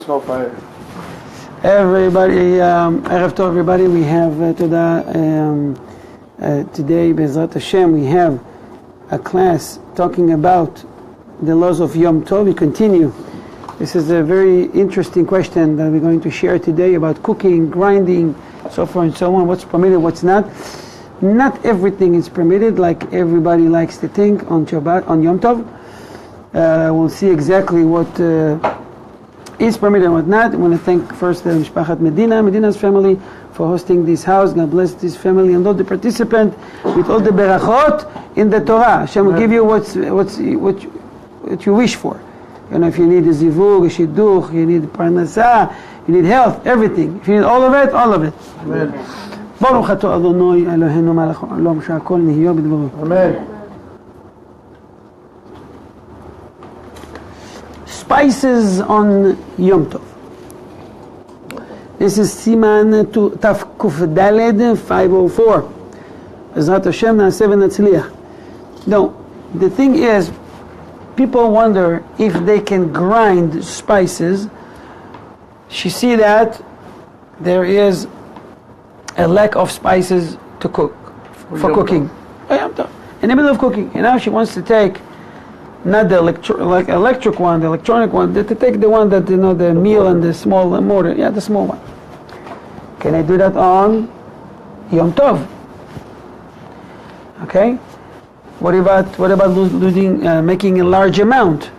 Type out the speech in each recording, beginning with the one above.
Snowfire. Everybody, Erev Tov, everybody. We have today, Bezrat Hashem, we have a class talking about the laws of Yom Tov. We continue. This is a very interesting question that we're going to share today about cooking, grinding, so forth and so on. What's permitted, what's not. Not everything is permitted, like everybody likes to think on Shabbat, on Yom Tov. We'll see exactly what is permitted and what not. I want to thank first the Mishpachat Medina's family for hosting this house. God bless this family and all the participants with all the berachot in the Torah. Hashem will give you what you wish for. You know, if you need a zivug, a shidduch, you need parnasah, you need health, everything. If you need all of it, all of it. Amen. Baruch atah Adonai Eloheinu melech haolam she'akol nihyo b'dvaro. Amen. Spices on Yom Tov. This is Siman Taf Kuf Daled 504. Bezrat Hashem na'aseh v'natzliach. No, the thing is, people wonder if they can grind spices. She see that there is a lack of spices to cook, for cooking. In the middle of cooking. And now she wants to take not the electric one, the electronic one, to take the one that, you know, the meal and the small mortar. Yeah, the small one. Can I do that on Yom Tov? Okay. What about making a large amount?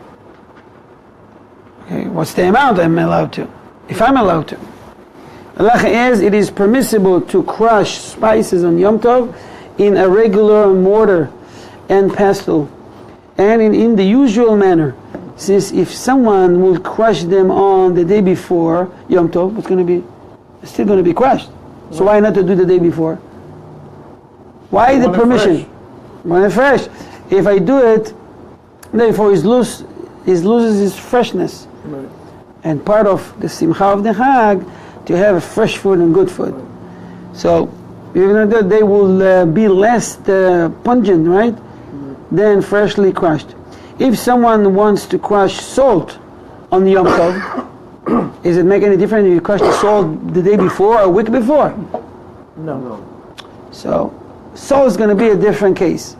Okay. What's the amount I'm allowed to? If I'm allowed to. Halacha is, it is permissible to crush spices on Yom Tov in a regular mortar and pestle, and in the usual manner. Since if someone will crush them on the day before Yom Tov, it's still going to be crushed. So why not to do the day before? Why the permission? When it's fresh. If I do it, therefore he loses his freshness. Right. And part of the simcha of the Hag, to have fresh food and good food. So, even though they will be less pungent, right, than freshly crushed. If someone wants to crush salt on Yom Tov, does it make any difference if you crush the salt the day before or a week before? No. So, salt is going to be a different case.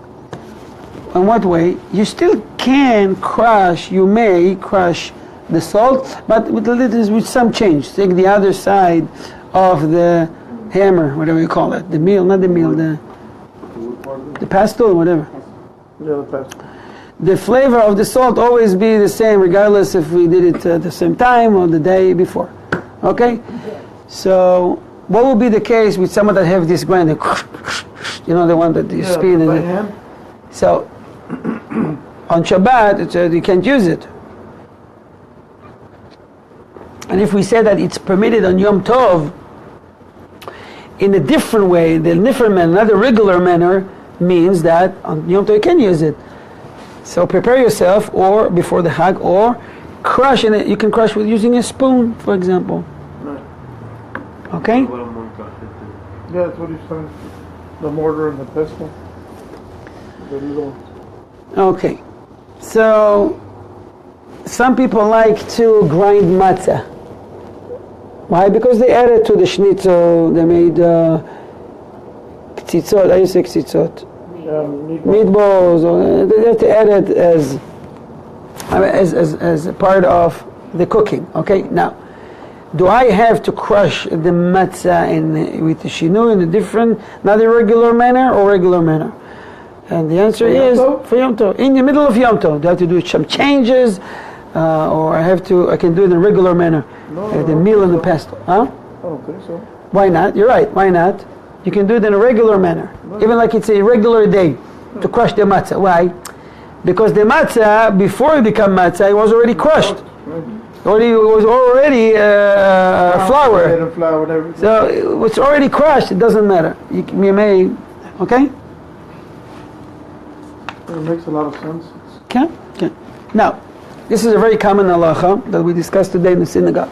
In what way? You still can crush, you may crush the salt, but with some change. Take the other side of the hammer, whatever you call it, the meal, not the meal, the pestle, whatever. Yeah, the pestle. The flavor of the salt always be the same, regardless if we did it at the same time or the day before. Okay? So, what will be the case with someone that have this grinder? You know, the one that you spin. By hand? So, on Shabbat, you can't use it. And if we say that it's permitted on Yom Tov in a different way, the different manner, not a regular manner, means that on Yom Tov you can use it. So prepare yourself, or before the Hag, or crush in it. You can crush with using a spoon, for example. Right. Okay? Yeah, that's what he's saying. The mortar and the pestle. The little ones. Okay. So some people like to grind matzah. Why? Because they added to the schnitzel, they made ktzitzot, I used to say ktzitzot. Meatballs, or they have to add it as a part of the cooking. Okay, now, do I have to crush the matzah with the shinu in a different, not a regular manner or regular manner? And the answer is, for Yom Tov, in the middle of Yom Tov, do I have to do some changes? Or I can do it in a regular manner. The meal and the pestle. Huh? I don't think so. Why not? You're right. Why not? You can do it in a regular manner. Even like it's a regular day to crush the matzah. Why? Because the matzah, before it became matzah, it was already crushed. It was already flour. So it's already crushed. It doesn't matter. You may, okay? It makes a lot of sense. Okay? Now, this is a very common halacha that we discussed today in the synagogue.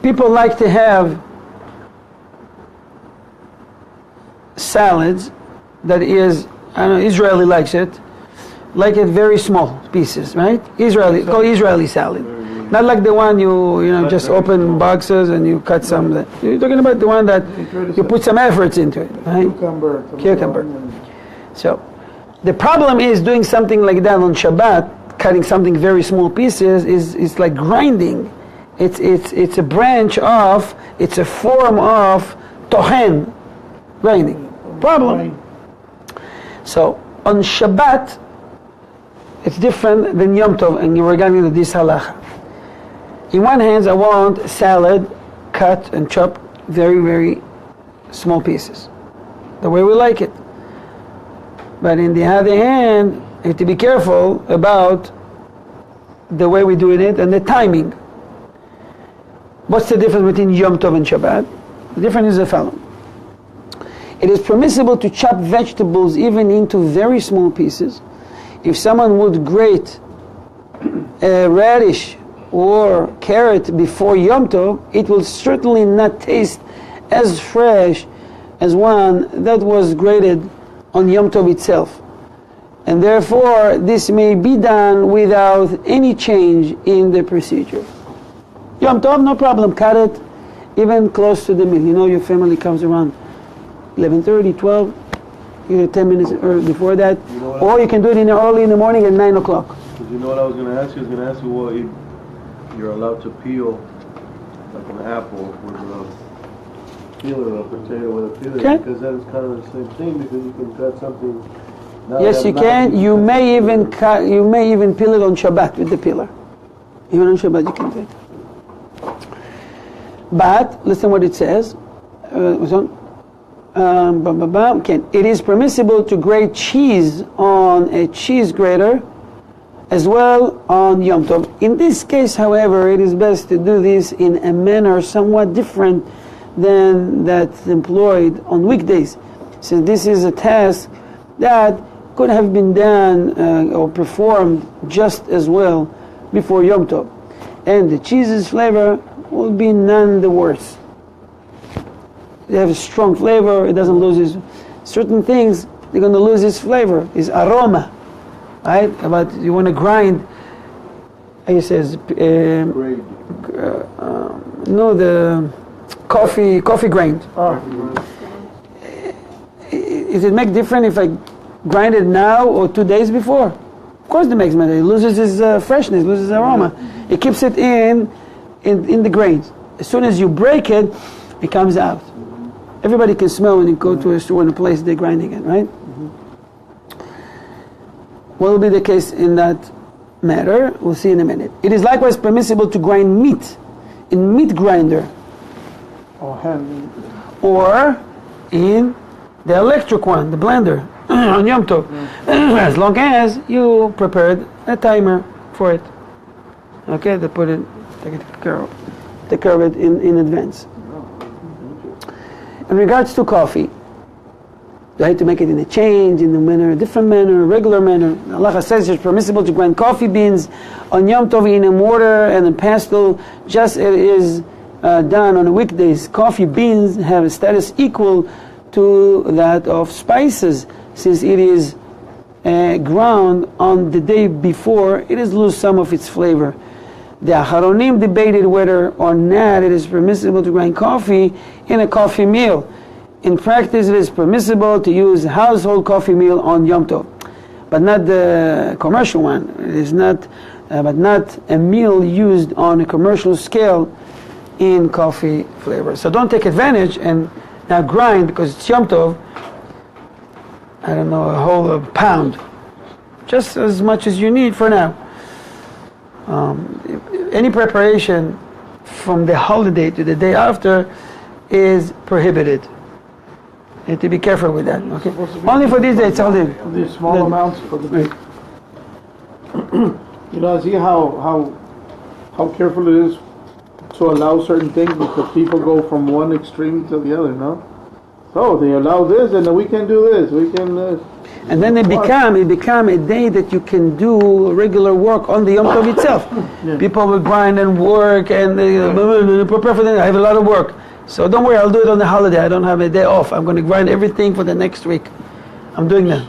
People like to have salads that is, I don't know, Israeli likes it, like it very small pieces, right? Israeli, called Israeli salad. Not like the one you just open boxes and you cut some. You're talking about the one that you put some efforts into it, right? Cucumber. So, the problem is doing something like that on Shabbat, cutting something very small pieces is like grinding. It's a branch of, it's a form of tohen, grinding. Problem. So on Shabbat, it's different than Yom Tov, and regarding to this halacha. In one hand, I want salad cut and chopped very, very small pieces, the way we like it. But in the other hand, you have to be careful about the way we do it and the timing. What's the difference between Yom Tov and Shabbat? The difference is the following. It is permissible to chop vegetables even into very small pieces. If someone would grate a radish or carrot before Yom Tov, it will certainly not taste as fresh as one that was grated on Yom Tov itself. And therefore, this may be done without any change in the procedure. Yom Tov, no problem, cut it even close to the meal. You know your family comes around 11:30, 12, 10 minutes before that. Or you can do it early in the morning at 9 o'clock. You know what I was going to ask you? I was going to ask you what you're allowed to peel, like an apple with a peeler, or a potato with a peeler. Okay. Because that is kind of the same thing, because you can cut something. Yes, you can. You may even peel it on Shabbat with the peeler. Even on Shabbat you can do it. But listen what it says. It is permissible to grate cheese on a cheese grater as well on Yom Tov. In this case, however, it is best to do this in a manner somewhat different than that's employed on weekdays, since this is a task that could have been done or performed just as well before Yom Tov, and the cheese's flavor will be none the worse. They have a strong flavor. It doesn't lose its certain things. They're going to lose its flavor, its aroma, right? But you want to grind. He says, no, the coffee grain. Does it make difference if I grind it now or 2 days before? Of course, it makes matter. It loses its freshness, loses aroma. It keeps it in the grains. As soon as you break it, it comes out. Everybody can smell when you go to a store in a place they're grinding it, right? What will be the case in that matter? We'll see in a minute. It is likewise permissible to grind meat in meat grinder or in the electric one, the blender, on Yom Tov, as long as you prepared a timer for it. Okay, they take care of it in advance. In regards to coffee, you have to make it in a change, in a different manner, regular manner. Allah says it's permissible to grind coffee beans on Yom Tov in a mortar and a pestle, just as it is done on weekdays. Coffee beans have a status equal to that of spices, since it is ground on the day before, it has lost some of its flavor. The Acharonim debated whether or not it is permissible to grind coffee in a coffee meal. In practice, it is permissible to use household coffee meal on Yom Tov, but not the commercial one. It is not, but not a meal used on a commercial scale in coffee flavor. So don't take advantage and now grind, because it's Yom Tov, I don't know, a whole pound, just as much as you need for now. Any preparation from the holiday to the day after is prohibited. You have to be careful with that. Okay. Only for these days, only. These small amounts for the day. You know, see how careful it is to allow certain things, because people go from one extreme to the other, no? So they allow this, and then we can do this. We can. And then it become a day that you can do regular work on the Yom Tov itself. Yeah. People will grind and work and prepare for the day. I have a lot of work. So don't worry, I'll do it on the holiday. I don't have a day off. I'm going to grind everything for the next week. I'm doing that.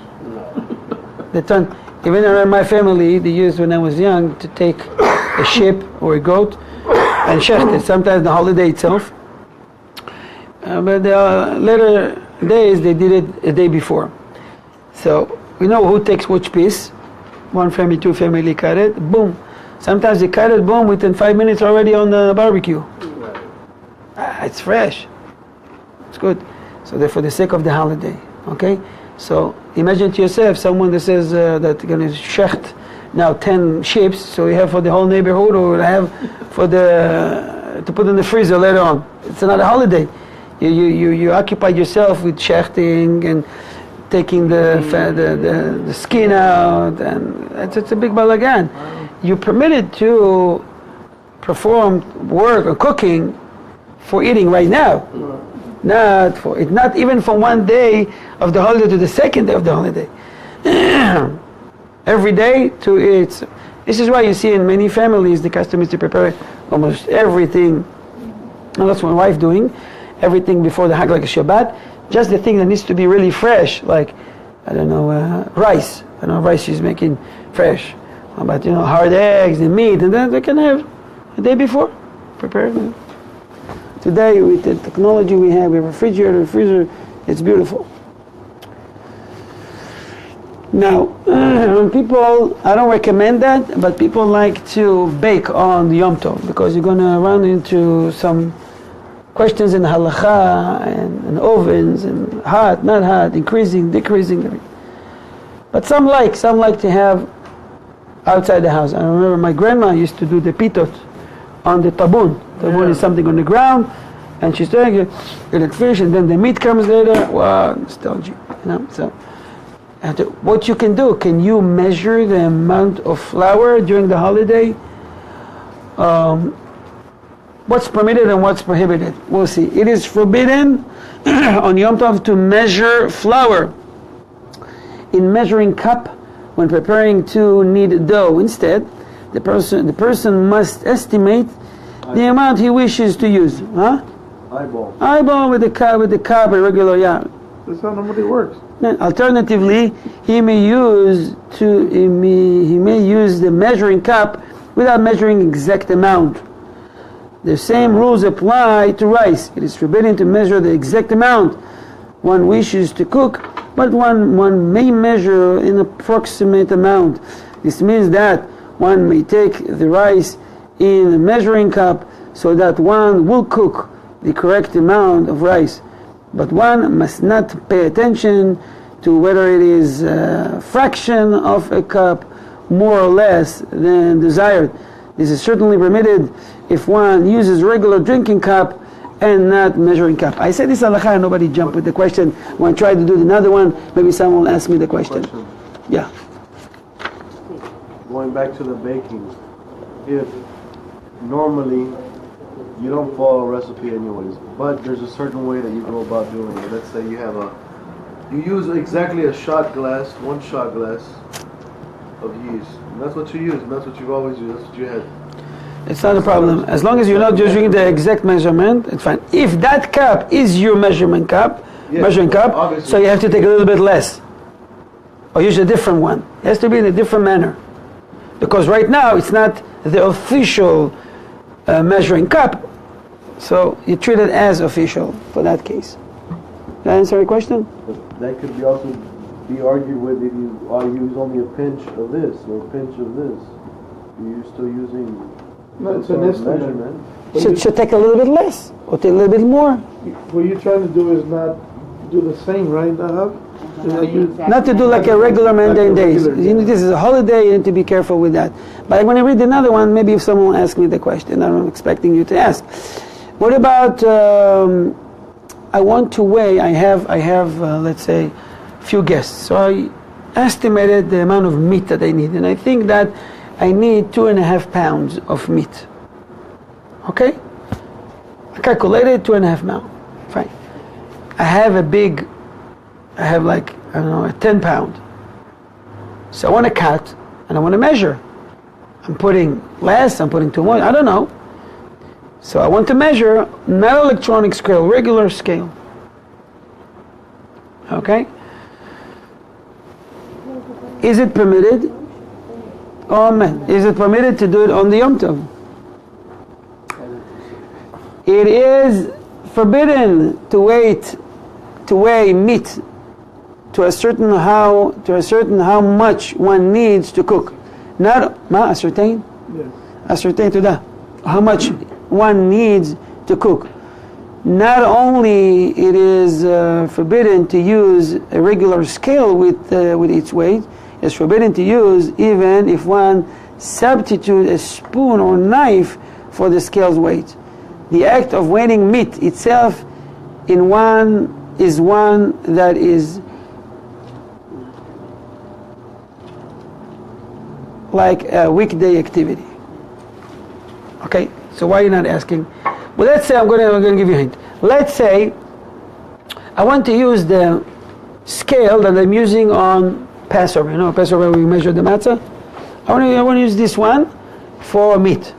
Even in my family, they used when I was young to take a sheep or a goat and shecht it, sometimes the holiday itself. But later days, they did it a day before. So we know who takes which piece. One family, two family cut it, boom. Sometimes they cut it, boom, within 5 minutes already on the barbecue. It's fresh. It's good. So they're for the sake of the holiday, okay? So imagine to yourself someone that says that they're going to shecht now 10 sheep, so you have for the whole neighborhood, or have for the to put in the freezer later on. It's not a holiday. You occupy yourself with shechting and taking the skin out, and it's a big balagan. You're permitted to perform work or cooking for eating right now. Not even from one day of the holiday to the second day of the holiday. Every day to eat. This is why you see in many families the custom is to prepare almost everything. And that's what my wife doing. Everything before the Hag, like a Shabbat. Just the thing that needs to be really fresh, like rice. Rice she's making fresh. But hard eggs and meat, and then they can have a day before prepared. Today, with the technology we have a refrigerator, freezer, it's beautiful. Now, people, I don't recommend that, but people like to bake on Yom Tov because you're going to run into some questions in halacha and ovens and hot, not hot, increasing, decreasing. But some like to have outside the house. I remember my grandma used to do the pitot on the tabun. Tabun is something on the ground, and she's doing it, let it finish, and then the meat comes later. Wow, nostalgia, So, what you can do? Can you measure the amount of flour during the holiday? What's permitted and what's prohibited? We'll see. It is forbidden on Yom Tov to measure flour in measuring cup when preparing to knead dough. Instead, the person must estimate the amount he wishes to use. Eyeball with the cup, a regular, That's how normally works. Alternatively, he may use the measuring cup without measuring exact amount. The same rules apply to rice. It is forbidden to measure the exact amount one wishes to cook, but one may measure an approximate amount. This means that one may take the rice in a measuring cup so that one will cook the correct amount of rice. But one must not pay attention to whether it is a fraction of a cup more or less than desired. This is certainly permitted if one uses regular drinking cup and not measuring cup. I said this halacha and nobody jumped with the question. When I try to do another one, maybe someone will ask me the question. Yeah. Going back to the baking, if normally you don't follow a recipe anyways, but there's a certain way that you go about doing it. Let's say you use exactly one shot glass of yeast. And that's what you use, and that's what you've always used, that's what you had. It's not a problem. As long as you're not using the exact measurement, it's fine. If that cup is your measuring cup, so you have to take a little bit less. Or use a different one. It has to be in a different manner. Because right now, it's not the official measuring cup, so you treat it as official for that case. Did I answer your question? But that could also be argued with if you use only a pinch of this or a pinch of this. You're still using it's an estimate. Should take a little bit less or take a little bit more. What you're trying to do is not do the same, right, Nahab? Not to do like a regular mundane days. This is a holiday, you need to be careful with that. But when I read another one, maybe if someone will ask me the question, I'm expecting you to ask. What about, I want to weigh, I have let's say, few guests. So I estimated the amount of meat that I need. And I think that I need 2.5 pounds of meat. Okay? I calculated 2.5 pounds. Fine. I have like, I don't know, a 10 pound. So I want to cut and I want to measure. I'm putting less, I'm putting too much, I don't know. So I want to measure, not electronic scale, regular scale. Okay? is it permitted? Is it permitted to do it on the Yom Tov? It is forbidden to weigh meat to ascertain how much one needs to cook. Not ascertain? Yes. Ascertain to that. How much one needs to cook. Not only it is forbidden to use a regular scale with its weight, it's forbidden to use even if one substitute a spoon or knife for the scale's weight. The act of weighing meat itself is one that is like a weekday activity. Okay, so why are you not asking? Well, let's say I'm going to give you a hint. Let's say I want to use the scale that I'm using on Passover. You know, Passover we measure the matzah. I want to use this one for meat.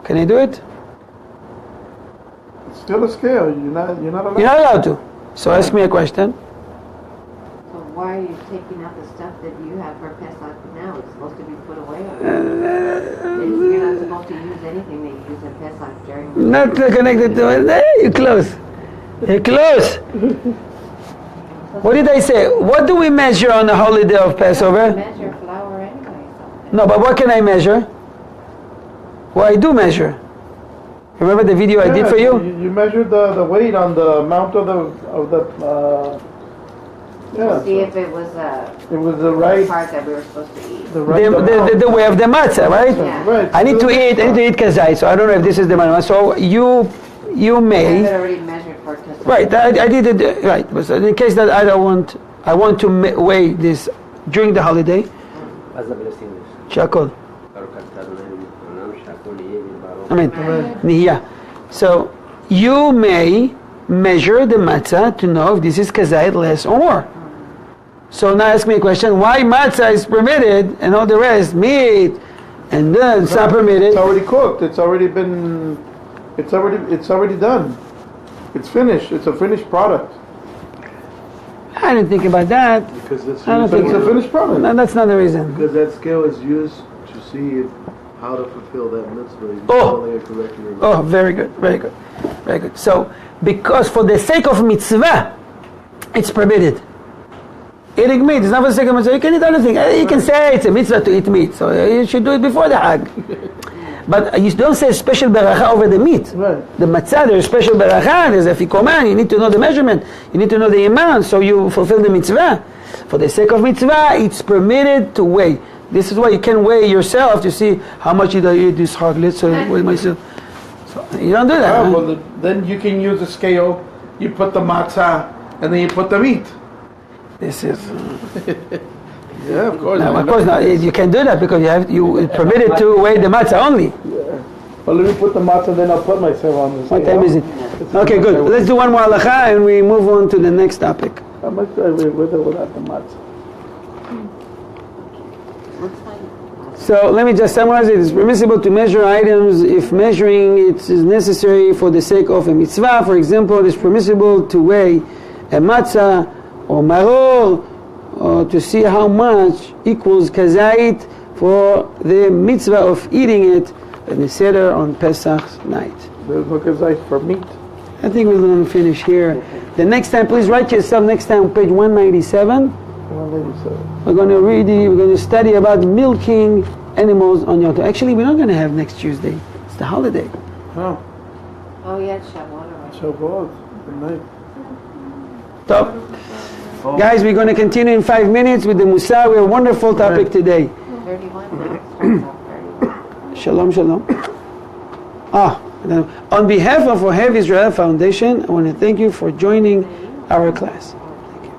Can I do it? It's still a scale. You're not allowed. You're not allowed to. So ask me a question. So why are you taking out the stuff that you have for Pesach now? It's supposed to be put away. You're not supposed to use anything that you use in Pesach during. Not connected to it. Hey, you're close. You're close. What did I say? What do we measure on the holiday of Passover? You measure flour anyway. So. No, but what can I measure? Well, I do measure. Remember the video I did for you? You measured the weight on the amount of the See if it was it was the right part that we were supposed to eat. the right The way of the matzah, right? Yeah. Right. I need to eat kazai, so I don't know if this is the one. So you I may. had already measured for Pesach. Right, I did it right. But in case that I want to weigh this during the holiday. Shakol. Amen. Nihya. So you may measure the matzah to know if this is kazait less or more. So now ask me a question: why matzah is permitted and all the rest meat, and then it's not permitted? It's already cooked. It's already done. It's finished. It's a finished product. I didn't think about that. Because it's I don't think It's a finished product. No, that's not the reason. Because that scale is used to see how to fulfill that mitzvah. You're Oh. following it correctly or not. Oh, very good, very good, very good. So, because for the sake of mitzvah, it's permitted. Eating meat is not for the sake of mitzvah. You can eat anything. You can say it's a mitzvah to eat meat, so you should do it before the Hag. But you don't say special beracha over the meat. Right. The matzah, there's special beracha, there's a fikoman, you need to know the measurement, you need to know the amount, so you fulfill the mitzvah. For the sake of mitzvah, it's permitted to weigh. This is why you can weigh yourself to see how much did I eat this hard. Let's weigh myself. So you don't do that. Huh? Well, then you can use a scale. You put the matzah and then you put the meat. This is. Yeah, of course. No, of course not. You can do that because you permitted to weigh the matzah only. Yeah. Well, let me put the matzah, then I'll put myself on the scale. What time is it? Okay, good. Let's do one more halacha and we move on to the next topic. How much do I weigh with or without the matzah? So let me just summarize it. It's permissible to measure items if measuring it is necessary for the sake of a mitzvah. For example, it is permissible to weigh a matzah or maror or to see how much equals kazait for the mitzvah of eating it in the Seder on Pesach's night. There's no kazait for meat. I think we're going to finish here. The next time, please write yourself next time, page 197. 187. We're going to study about milking animals on Yom Tov. Actually, we're not going to have next Tuesday. It's the holiday. Oh, Oh yeah, it's Shavuot already. Shavuot. Good night. So, guys, we're going to continue in 5 minutes with the Musa. We have a wonderful topic today. 31 now. Starts off 31. Shalom, shalom. On behalf of Ohev Israel Foundation, I want to thank you for joining our class.